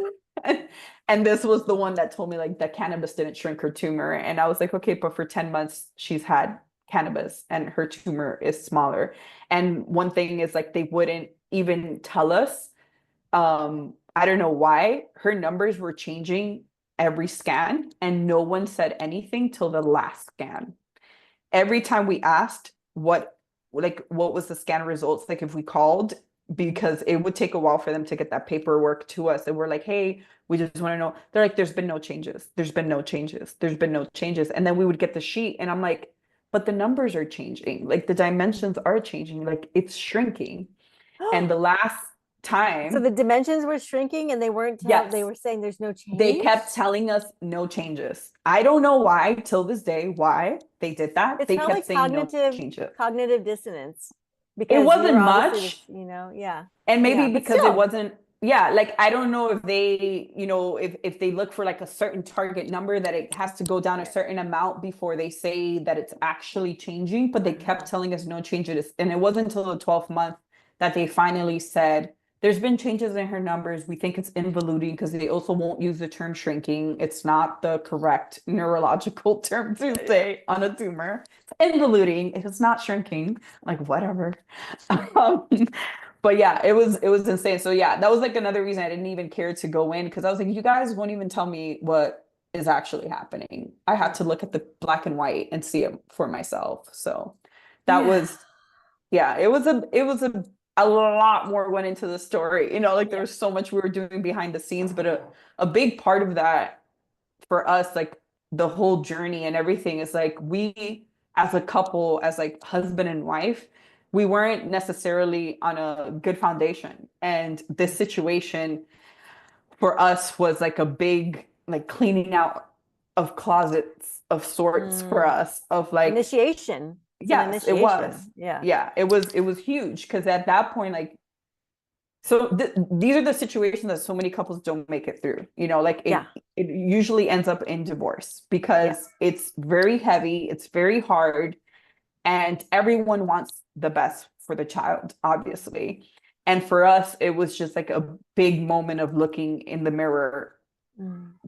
and this was the one that told me like that cannabis didn't shrink her tumor. And I was like, okay, but for 10 months she's had cannabis and her tumor is smaller. And one thing is like they wouldn't even tell us. I don't know why her numbers were changing every scan and no one said anything till the last scan. Every time we asked what was the scan results, like if we called, because it would take a while for them to get that paperwork to us. And we're like, hey, we just want to know. They're like, there's been no changes. There's been no changes. There's been no changes. And then we would get the sheet and I'm like, but the numbers are changing. Like the dimensions are changing. Like it's shrinking. And the last time. So the dimensions were shrinking and they weren't, they were saying there's no change. They kept telling us no changes. I don't know why till this day, why they did that. It's they kept like saying no changes. Cognitive dissonance. Because it wasn't much, And maybe because it wasn't, like, I don't know if they, if they look for like a certain target number that it has to go down a certain amount before they say that it's actually changing, but they kept telling us no changes. And it wasn't until the 12th month that they finally said, there's been changes in her numbers. We think it's involuting because they also won't use the term shrinking. It's not the correct neurological term to say on a tumor. It's involuting. It's not shrinking. Like, whatever. But yeah, it was insane. So yeah, that was like another reason I didn't even care to go in, because I was like, you guys won't even tell me what is actually happening. I had to look at the black and white and see it for myself. So that was, it was a lot more went into the story, there was so much we were doing behind the scenes, but a big part of that for us, like the whole journey and everything, is like we as a couple, as like husband and wife, we weren't necessarily on a good foundation. And this situation for us was like a big, like cleaning out of closets of sorts for us, of like initiation. Yes, it was. Yeah, it was huge, because at that point, like, so these are the situations that so many couples don't make it through. Like it usually ends up in divorce because it's very heavy, it's very hard, and everyone wants the best for the child, obviously. And for us, it was just like a big moment of looking in the mirror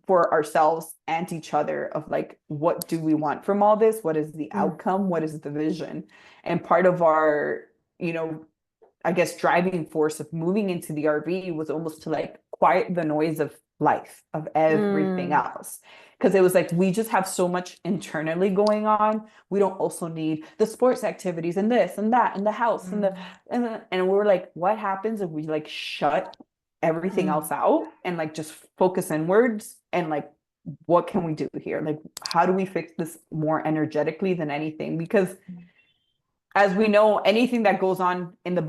for ourselves and each other, of like, what do we want from all this? What is the outcome? What is the vision? And part of our, I guess, driving force of moving into the RV was almost to like quiet the noise of life, of everything else. Because it was like, we just have so much internally going on. We don't also need the sports activities and this and that and the house and we were like, what happens if we like shut everything else out and like just focus inwards and like what can we do here? Like, how do we fix this more energetically than anything? Because as we know, anything that goes on in the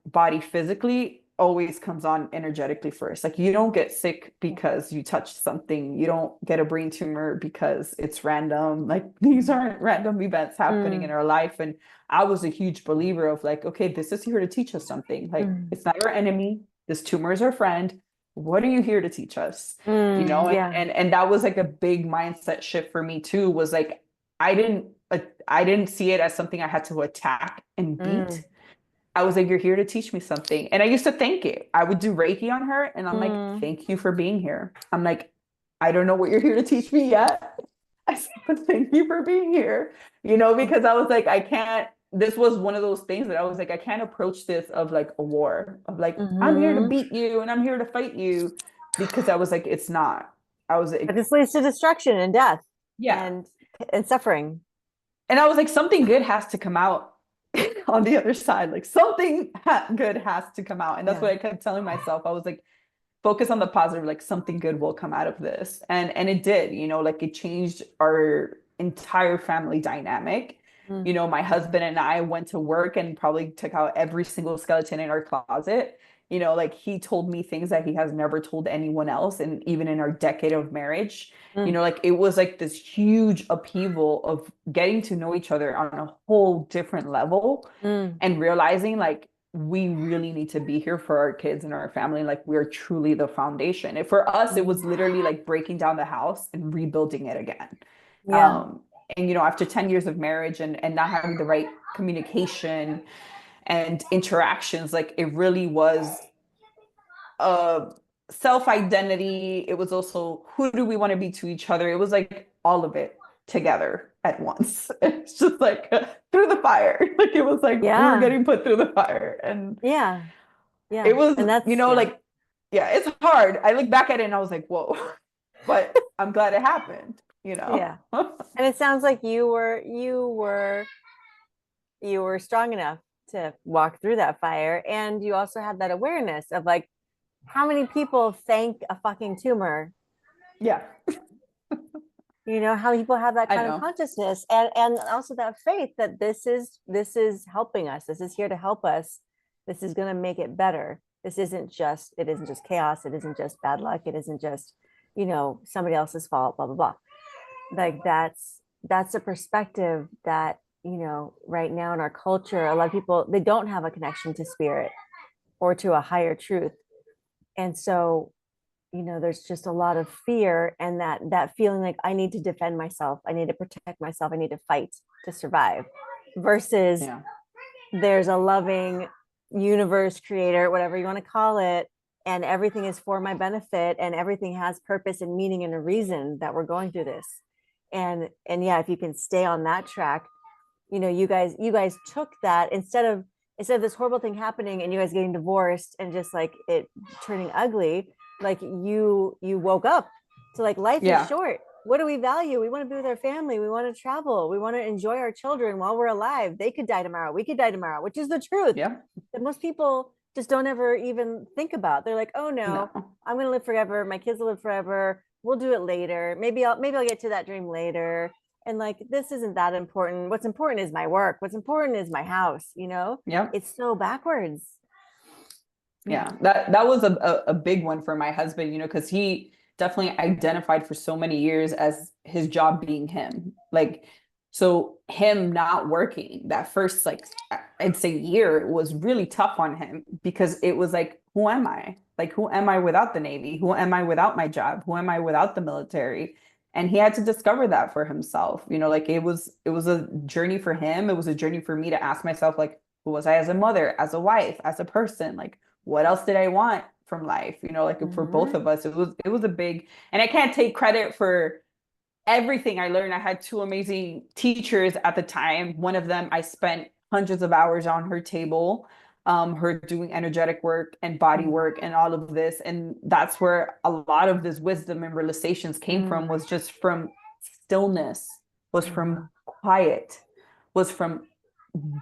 body physically always comes on energetically first. Like, you don't get sick because you touched something. You don't get a brain tumor because it's random. Like, these aren't random events happening in our life. And I was a huge believer of like, okay, this is here to teach us something. Like, it's not our enemy. This tumor is our friend. What are you here to teach us? You know, and that was like a big mindset shift for me too, was like, I didn't see it as something I had to attack and beat. I was like, you're here to teach me something. And I used to thank it. I would do Reiki on her and I'm like, thank you for being here. I'm like, I don't know what you're here to teach me yet. I said, but thank you for being here. You know, because I was like, I can't, this was one of those things that I was like, I can't approach this of like a war of like, I'm here to beat you and I'm here to fight you, because I was like, it's not. I was like, this leads to destruction and death. Yeah. And suffering. And I was like, something good has to come out on the other side. Like, something good has to come out. And that's what I kept telling myself. I was like, focus on the positive, like something good will come out of this. And it did, you know, like it changed our entire family dynamic. You know, my husband and I went to work and probably took out every single skeleton in our closet. You know, like he told me things that he has never told anyone else. And even in our decade of marriage, you know, like it was like this huge upheaval of getting to know each other on a whole different level and realizing like, we really need to be here for our kids and our family. Like, we're truly the foundation. And for us, it was literally like breaking down the house and rebuilding it again. And, you know, after 10 years of marriage and not having the right communication and interactions, like it really was self-identity. It was also, who do we want to be to each other? It was like all of it together at once. It's just like through the fire. Like, it was like we were getting put through the fire. And it was, and that's, you know, like, it's hard. I look back at it and I was like, whoa, but I'm glad it happened, you know? And it sounds like you were strong enough to walk through that fire. And you also had that awareness of like, how many people thank a fucking tumor? You know, how people have that kind of consciousness and also that faith that this is helping us. This is here to help us. This is going to make it better. It isn't just chaos. It isn't just bad luck. It isn't just, you know, somebody else's fault, blah, blah, blah. Like that's a perspective that, you know, right now in our culture, a lot of people, they don't have a connection to spirit or to a higher truth. And so, you know, there's just a lot of fear and that feeling like I need to defend myself. I need to protect myself. I need to fight to survive versus there's a loving universe creator, whatever you want to call it. And everything is for my benefit and everything has purpose and meaning and a reason that we're going through this. And yeah, if you can stay on that track, you know, you guys took that instead of this horrible thing happening and you guys getting divorced and just like it turning ugly, like you woke up to like life is short. What do we value? We want to be with our family. We want to travel. We want to enjoy our children while we're alive. They could die tomorrow. We could die tomorrow, which is the truth that most people just don't ever even think about. They're like, oh no, I'm going to live forever. My kids will live forever. We'll do it later. Maybe I'll get to that dream later. And like, this isn't that important. What's important is my work. What's important is my house, you know? It's so backwards. That was a big one for my husband, you know, because he definitely identified for so many years as his job being him. Like, so him not working that first, like, I'd say year was really tough on him because it was like, who am I? Like, who am I without the Navy? Who am I without my job? Who am I without the military? And he had to discover that for himself. You know, like it was a journey for him. It was a journey for me to ask myself, like, who was I as a mother, as a wife, as a person? Like, what else did I want from life? You know, like for both of us, it was a big, and I can't take credit for everything I learned. I had two amazing teachers at the time. One of them, I spent hundreds of hours on her table, her doing energetic work and body work and all of this. And that's where a lot of this wisdom and realizations came from, was just from stillness, was from quiet, was from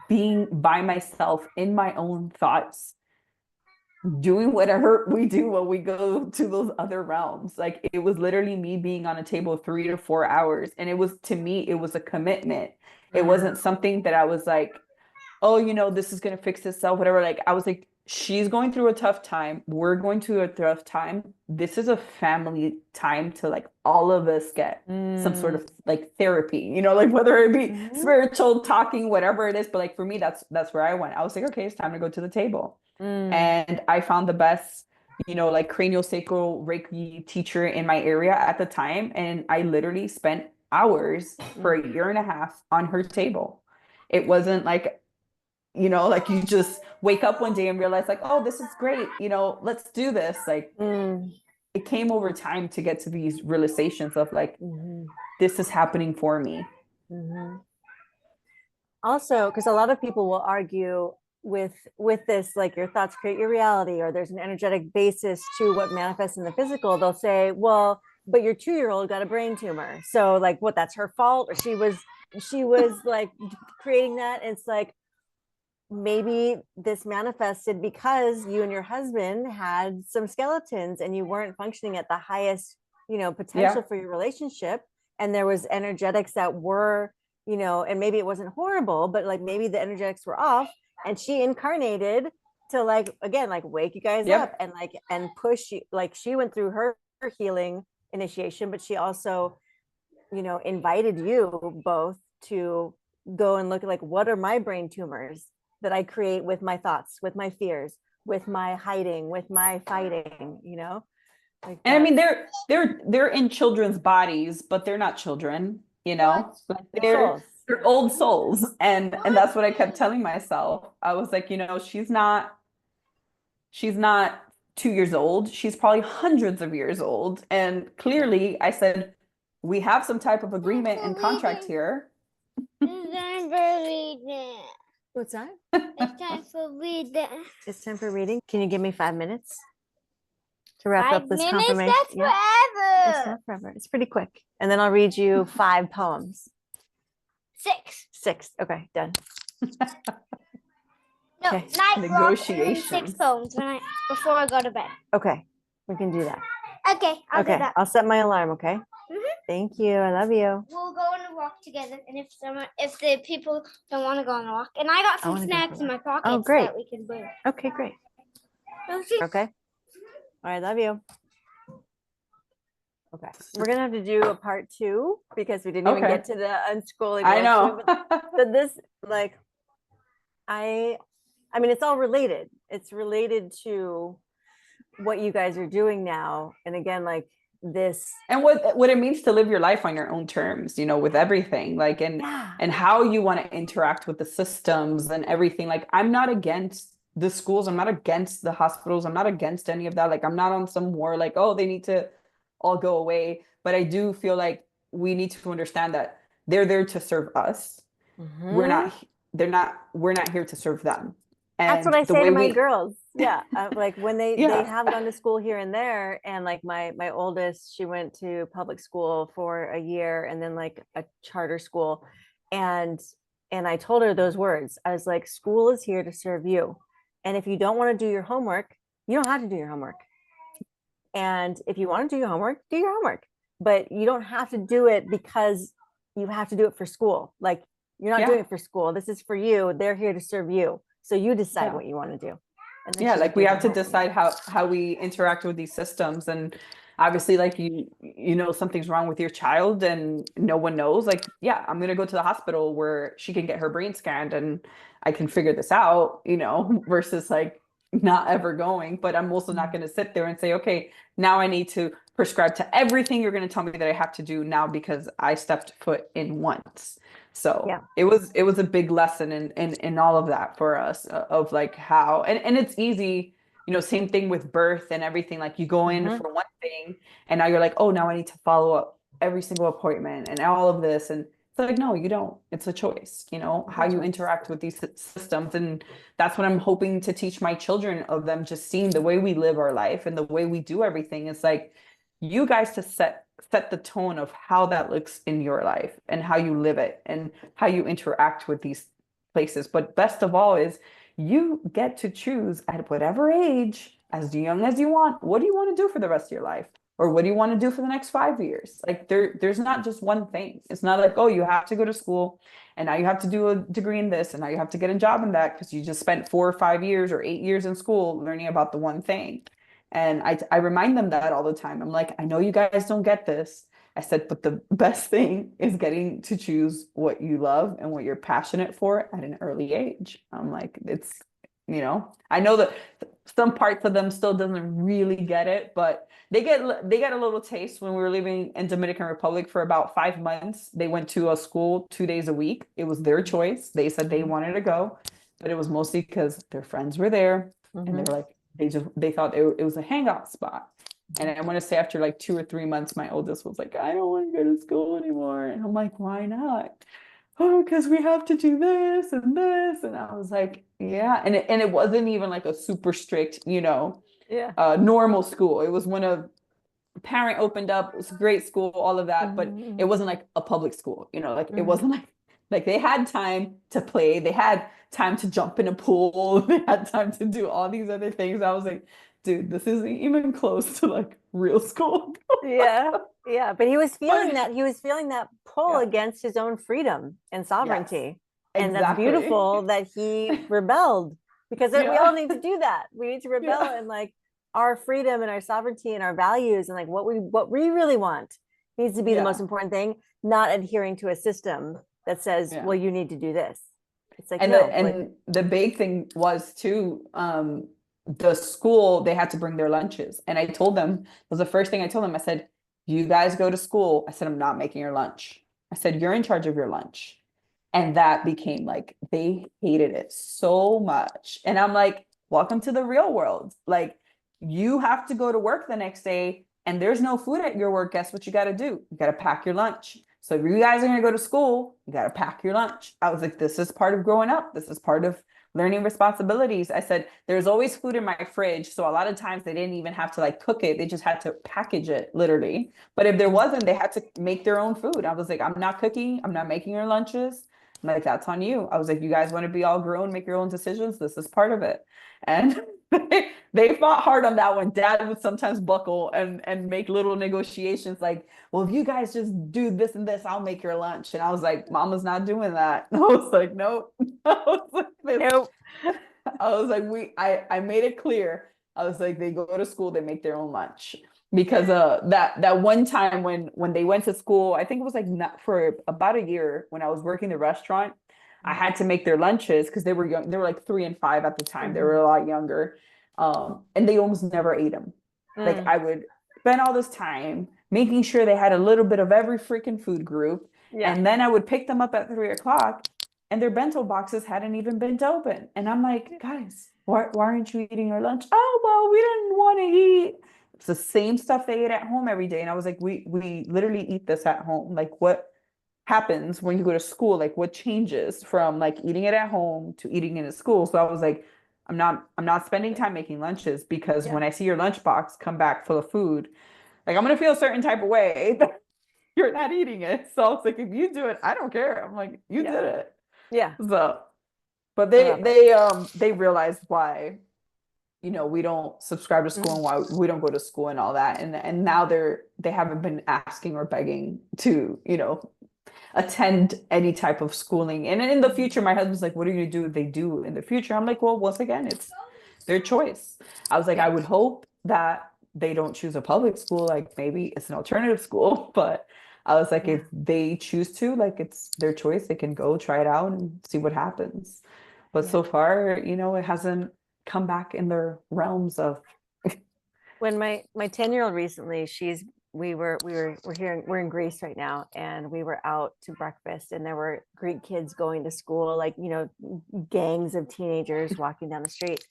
being by myself in my own thoughts, doing whatever we do when we go to those other realms. Like it was literally me being on a table 3 to 4 hours. And it was, to me, it was a commitment. It wasn't something that I was like, oh, this is going to fix itself, whatever. Like I was like, she's going through a tough time. We're going through a tough time. This is a family time to like all of us get some sort of like therapy, like whether it be spiritual talking, whatever it is. But like for me, that's where I went. I was like, okay, it's time to go to the table. And I found the best, like craniosacral Reiki teacher in my area at the time. And I literally spent hours for a year and a half on her table. It wasn't like, like you just wake up one day and realize like, oh, this is great. Let's do this. Like it came over time to get to these realizations of like, this is happening for me. Also, because a lot of people will argue with this, like your thoughts create your reality, or there's an energetic basis to what manifests in the physical. They'll say, well, but your 2-year-old got a brain tumor, so like what, that's her fault, or she was like creating that. And it's like, maybe this manifested because you and your husband had some skeletons and you weren't functioning at the highest potential for your relationship, and there was energetics that were, and maybe it wasn't horrible, but like maybe the energetics were off, and she incarnated to like, again, like wake you guys up and like, and push you. Like she went through her healing initiation, but she also, invited you both to go and look at like, what are my brain tumors that I create with my thoughts, with my fears, with my hiding, with my fighting, like and I mean, they're in children's bodies, but they're not children, like they're old souls. And that's what I kept telling myself. I was like, she's not 2 years old. She's probably hundreds of years old. And clearly I said, we have some type of agreement and contract here. What's that? It's time for reading. It's time for reading. Can you give me 5 minutes to wrap up this 5 minutes? confirmation? That's forever. It's not forever. It's pretty quick. And then I'll read you 5 poems. 6. 6. Okay, done. No, Okay. night Negotiations. 6 poems before I go to bed. Okay, we can do that. Okay, I'll do that. I'll set my alarm, okay? Thank you. I love you. We'll go on a walk together, and if the people don't want to go on a walk, and I got some snacks in my pockets that we can bring. Okay, great. Okay. All right, love you. Okay, we're gonna have to do a part 2 because we didn't even get to the unschooling. I know. But this, like, I mean, it's all related. It's related to what you guys are doing now, and again, like this, and what it means to live your life on your own terms, with everything, like, and how you want to interact with the systems and everything. Like, I'm not against the schools, I'm not against the hospitals, I'm not against any of that. Like, I'm not on some war like, oh, they need to all go away. But I do feel like we need to understand that they're there to serve us. We're not here to serve them. And that's what I say to my girls. Yeah. Like when they have gone to school here and there, and like my oldest, she went to public school for a year and then like a charter school. And I told her those words. I was like, school is here to serve you. And if you don't want to do your homework, you don't have to do your homework. And if you want to do your homework, do your homework. But you don't have to do it because you have to do it for school. Like, you're not doing it for school. This is for you. They're here to serve you. So you decide what you want to do. And like we have to decide how we interact with these systems. And obviously, like you know something's wrong with your child and no one knows, like, I'm gonna go to the hospital where she can get her brain scanned and I can figure this out, versus like not ever going. But I'm also not going to sit there and say, okay, now I need to prescribe to everything you're going to tell me that I have to do now because I stepped foot in once. So it was a big lesson in all of that for us, of like how, and it's easy, same thing with birth and everything. Like, you go in for one thing and now you're like, oh, now I need to follow up every single appointment and all of this. And it's like, no, you don't. It's a choice, how you interact with these systems. And that's what I'm hoping to teach my children, of them just seeing the way we live our life and the way we do everything. It's like, you guys to set the tone of how that looks in your life and how you live it and how you interact with these places. But best of all is you get to choose at whatever age, as young as you want, what do you want to do for the rest of your life? Or what do you want to do for the next 5 years? Like there's not just one thing. It's not like, oh, you have to go to school and now you have to do a degree in this and now you have to get a job in that because you just spent 4 or 5 years or 8 years in school learning about the one thing. And I remind them that all the time. I'm like, I know you guys don't get this. I said, but the best thing is getting to choose what you love and what you're passionate for at an early age. I'm like, it's, I know that some parts of them still doesn't really get it, but they get a little taste. When we were living in Dominican Republic for about 5 months, they went to a school 2 days a week. It was their choice. They said they wanted to go, but it was mostly because their friends were there and they were like, they thought it was a hangout spot. And I want to say after like 2 or 3 months, my oldest was like, I don't want to go to school anymore. And I'm like, why not? Oh, because we have to do this and this. And I was like, yeah. And it wasn't even like a super strict, normal school. It was when a parent opened up. It was a great school, all of that. But it wasn't like a public school, it wasn't like they had time to play. They had time to jump in a pool. They had time to do all these other things. I was like, dude, this isn't even close to like real school. Yeah. But he was feeling that pull against his own freedom and sovereignty. Yes, and that's beautiful that he rebelled, because we all need to do that. We need to rebel and like our freedom and our sovereignty and our values and like what we really want needs to be the most important thing, not adhering to a system that says, well, you need to do this. It's like, and the big thing was too, the school, they had to bring their lunches. And I told them, it was the first thing I told them. I said, you guys go to school. I said, I'm not making your lunch. I said, you're in charge of your lunch. And that became like, they hated it so much. And I'm like, welcome to the real world. Like, you have to go to work the next day and there's no food at your work. Guess what you got to do? You got to pack your lunch. So if you guys are going to go to school, you got to pack your lunch. I was like, this is part of growing up. This is part of learning responsibilities. I said, there's always food in my fridge. So a lot of times they didn't even have to like cook it. They just had to package it literally. But if there wasn't, they had to make their own food. I was like, I'm not cooking. I'm not making your lunches. I'm like, that's on you. I was like, you guys want to be all grown, make your own decisions. This is part of it. And they fought hard on that one. Dad would sometimes buckle and make little negotiations like, well, if you guys just do this and this, I'll make your lunch. And I was like, Mama's not doing that. And I was like, nope. I was like, nope. I was like, I made it clear. I was like, they go to school, they make their own lunch. Because that one time when they went to school, I think it was like not for about a year when I was working the restaurant, I had to make their lunches because they were young. They were like 3 and 5 at the time. They were a lot younger. And they almost never ate them. Like I would spend all this time making sure they had a little bit of every freaking food group. Yeah. And then I would pick them up at 3 o'clock and their bento boxes hadn't even been open. And I'm like, guys, why aren't you eating your lunch? Oh, well, we didn't want to eat. It's the same stuff they ate at home every day. And I was like, we literally eat this at home. Like what happens when you go to school? Like what changes from like eating it at home to eating it at school? So I was like, I'm not spending time making lunches because when I see your lunchbox come back full of food, like I'm gonna feel a certain type of way that you're not eating it. So I was like, if you do it, I don't care. I'm like, you did it. Yeah. So, but they realized why, we don't subscribe to school and why we don't go to school and all that. And now they haven't been asking or begging to, attend any type of schooling. And in the future, my husband's like, what are you gonna do if they do in the future? I'm like, well, once again, it's their choice. I was like, I would hope that they don't choose a public school, like maybe it's an alternative school, but I was like, if they choose to, like it's their choice, they can go try it out and see what happens. But so far, it hasn't come back in their realms of. When my 10-year-old recently, we're in Greece right now, and we were out to breakfast and there were Greek kids going to school, like, gangs of teenagers walking down the street.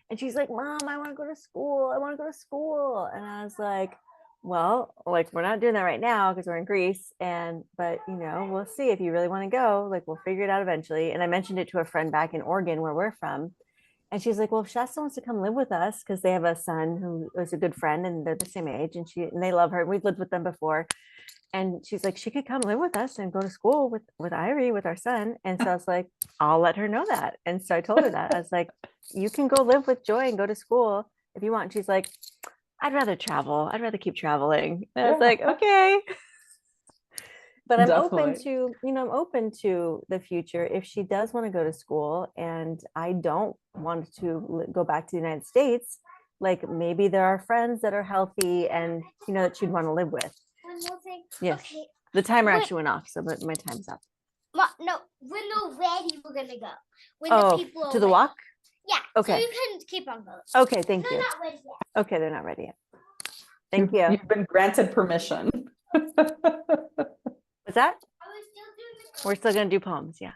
And she's like, Mom, I want to go to school. I want to go to school. And I was like, well, like, we're not doing that right now because we're in Greece. But we'll see if you really want to go, like, we'll figure it out eventually. And I mentioned it to a friend back in Oregon where we're from. And she's like, well, if Shasta wants to come live with us, because they have a son who is a good friend and they're the same age, and they love her. We've lived with them before. And she's like, she could come live with us and go to school with Irie, with our son. And so I was like, I'll let her know that. And so I told her that. I was like, you can go live with Joy and go to school if you want. And she's like, I'd rather travel. I'd rather keep traveling. And I was like, okay. But I'm open to, I'm open to the future if she does want to go to school and I don't want to go back to the United States. Like maybe there are friends that are healthy and, that she'd want to live with. One more thing. Yes. Okay. The timer actually went off, so my time's up. No, when they're ready, we're gonna go. When Oh, the people are to the ready. walk? Yeah. Okay. So you can keep on going. Okay, thank They're you. not ready yet. Okay, they're not ready yet. Thank you. You've been granted permission. What's that? I was still doing the We're still gonna do poems, yeah.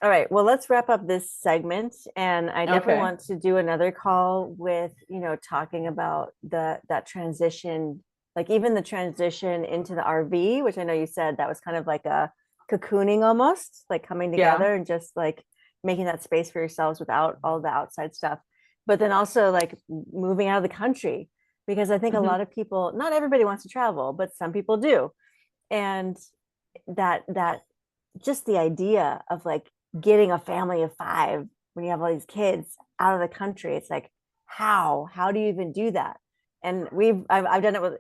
All right, well, let's wrap up this segment. And I definitely want to do another call with, talking about that transition, like even the transition into the RV, which I know you said that was kind of like a cocooning almost, like coming together and just like making that space for yourselves without all the outside stuff. But then also like moving out of the country, because I think a lot of people, not everybody wants to travel, but some people do. And that just the idea of like getting a family of 5 when you have all these kids out of the country, it's like, how do you even do that? And I've done it with,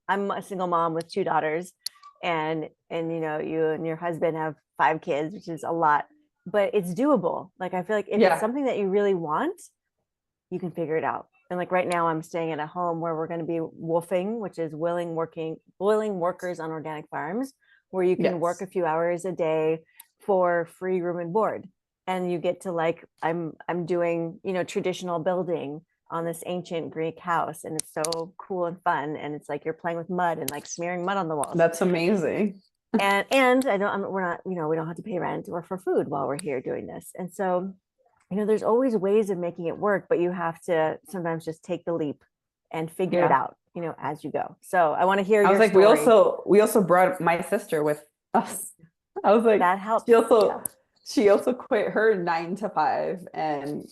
I'm a single mom with 2 daughters, and you and your husband have 5 kids, which is a lot, but it's doable. Like I feel like if it's something that you really want, you can figure it out. And like right now I'm staying at a home where we're going to be wolfing, which is willing workers on organic farms, where you can work a few hours a day for free room and board. And you get to like, I'm doing, traditional building on this ancient Greek house. And it's so cool and fun. And it's like, you're playing with mud and like smearing mud on the walls. That's amazing. and we're not, we don't have to pay rent or for food while we're here doing this. And so, there's always ways of making it work, but you have to sometimes just take the leap and figure it out, as you go. So I want to hear your story. We also brought my sister with us. I was like, that helps. She also quit her 9 to 5 and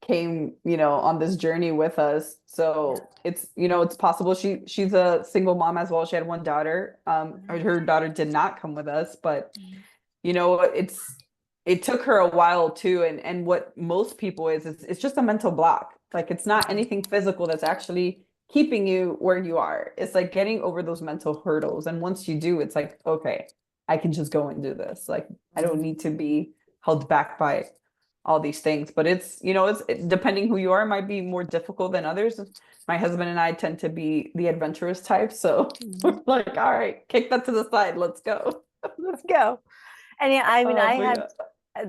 came, on this journey with us. So it's, it's possible. She's a single mom as well. She had 1 daughter. Her daughter did not come with us, but it took her a while too. And what most people it's just a mental block. Like it's not anything physical that's actually keeping you where you are. It's like getting over those mental hurdles. And once you do, it's like, okay, I can just go and do this. Like, I don't need to be held back by all these things, but it's depending who you are, it might be more difficult than others. My husband and I tend to be the adventurous type. So we're like, all right, kick that to the side. Let's go. Let's go. And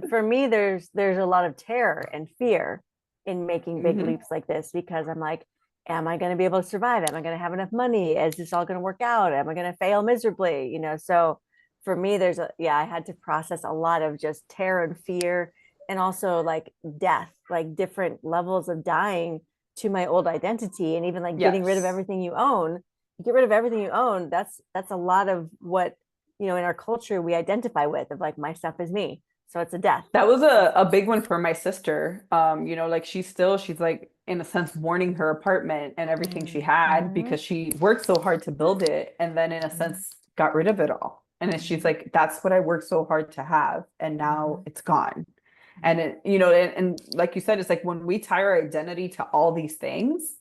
for me, there's a lot of terror and fear in making big leaps like this, because I'm like, am I going to be able to survive? Am I going to have enough money? Is this all going to work out? Am I going to fail miserably? So for me, I had to process a lot of just terror and fear, and also like death, like different levels of dying to my old identity, and even like getting rid of everything you own. Get rid of everything you own. That's a lot of what, in our culture we identify with, of like, my stuff is me. So it's a death. That was a big one for my sister. Like she's like, in a sense, mourning her apartment and everything she had because she worked so hard to build it, and then in a sense got rid of it all. And then she's like, that's what I worked so hard to have, and now it's gone. And it, and like you said, it's like when we tie our identity to all these things,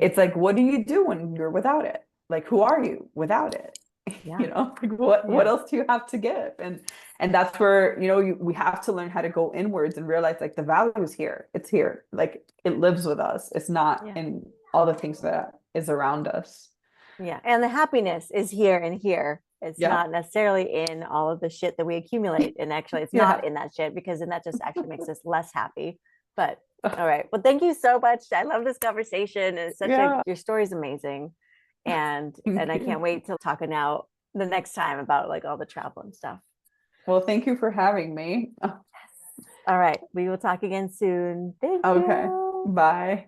it's like, what do you do when you're without it? Like, who are you without it? Like what else do you have to give? And that's where, we have to learn how to go inwards and realize like the value is here. It's here. Like it lives with us. It's not in all the things that is around us. Yeah. And the happiness is here and here. It's not necessarily in all of the shit that we accumulate. And actually it's not in that shit, because then that just actually makes us less happy. But all right. Well, thank you so much. I love this conversation. And your story is amazing. And I can't wait to talk now the next time about like all the travel and stuff. Well, thank you for having me. All right. We will talk again soon. Thank you. Okay. Bye.